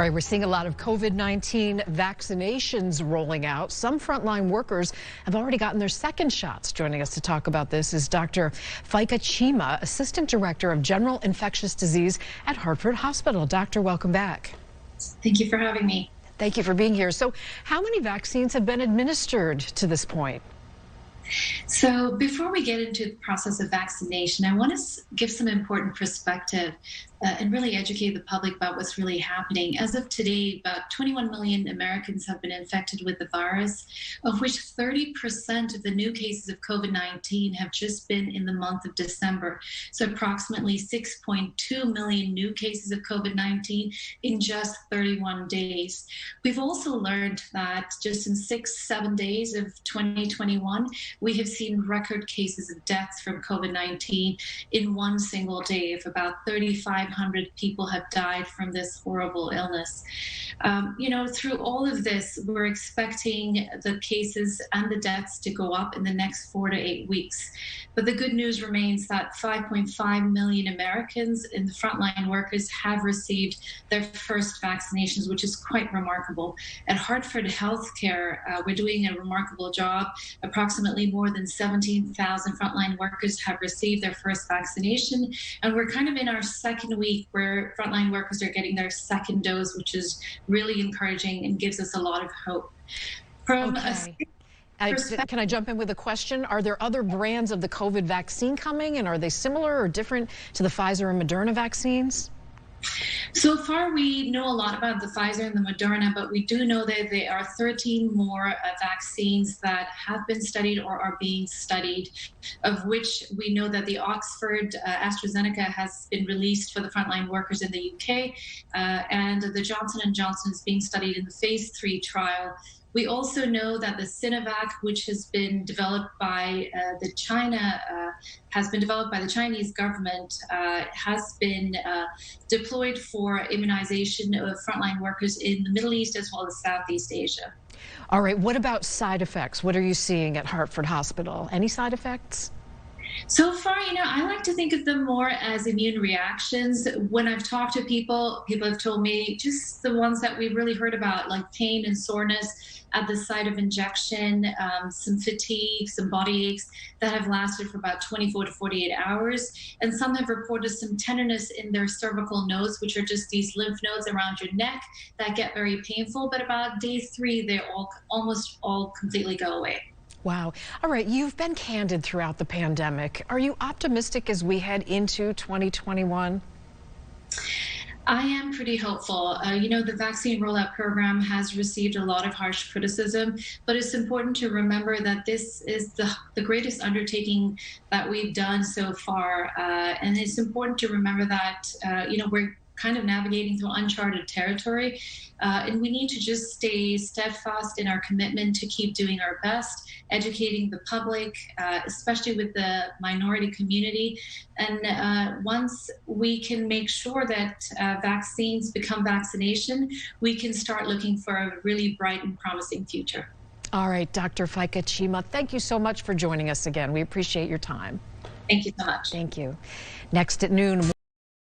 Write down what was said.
All right, we're seeing a lot of COVID-19 vaccinations rolling out. Some frontline workers have already gotten their second shots. Joining us to talk about this is Dr. Faika Chima, Assistant Director of General Infectious Disease at Hartford Hospital. Doctor, welcome back. Thank you for having me. Thank you for being here. So how many vaccines have been administered to this point? So before we get into the process of vaccination, I want to give some important perspective and really educate the public about what's really happening. As of today, about 21 million Americans have been infected with the virus, of which 30% of the new cases of COVID-19 have just been in the month of December. So approximately 6.2 million new cases of COVID-19 in just 31 days. We've also learned that just in 6-7 days of 2021, we have seen record cases of deaths from COVID-19 in one single day. Of about 3,500 people have died from this horrible illness. Through all of this, we're expecting the cases and the deaths to go up in the next 4 to 8 weeks. But the good news remains that 5.5 million Americans in the frontline workers have received their first vaccinations, which is quite remarkable. At Hartford Healthcare, we're doing a remarkable job. Approximately more than 17,000 frontline workers have received their first vaccination, and we're kind of in our second week where frontline workers are getting their second dose, which is really encouraging and gives us a lot of hope. Can I jump in with a question? Are there other brands of the COVID vaccine coming, and are they similar or different to the Pfizer and Moderna vaccines? So far, we know a lot about the Pfizer and the Moderna, but we do know that there are 13 more vaccines that have been studied or are being studied, of which we know that the Oxford AstraZeneca has been released for the frontline workers in the UK, and the Johnson & Johnson is being studied in the phase 3 trial. We also know that the Sinovac, which has been developed by the Chinese government, has been deployed for immunization of frontline workers in the Middle East as well as Southeast Asia. All right. What about side effects? What are you seeing at Hartford Hospital? Any side effects? So far, I like to think of them more as immune reactions. When I've talked to people have told me just the ones that we've really heard about, like pain and soreness at the site of injection, some fatigue, some body aches that have lasted for about 24 to 48 hours. And some have reported some tenderness in their cervical nodes, which are just these lymph nodes around your neck that get very painful. But about day 3, they almost all completely go away. Wow. All right. You've been candid throughout the pandemic. Are you optimistic as we head into 2021? I am pretty hopeful. The vaccine rollout program has received a lot of harsh criticism, but it's important to remember that this is the greatest undertaking that we've done so far. And it's important to remember that, we're kind of navigating through uncharted territory. And we need to just stay steadfast in our commitment to keep doing our best, educating the public, especially with the minority community. And once we can make sure that vaccines become vaccination, we can start looking for a really bright and promising future. All right, Dr. Faika Chima, thank you so much for joining us again. We appreciate your time. Thank you so much. Thank you. Next at noon.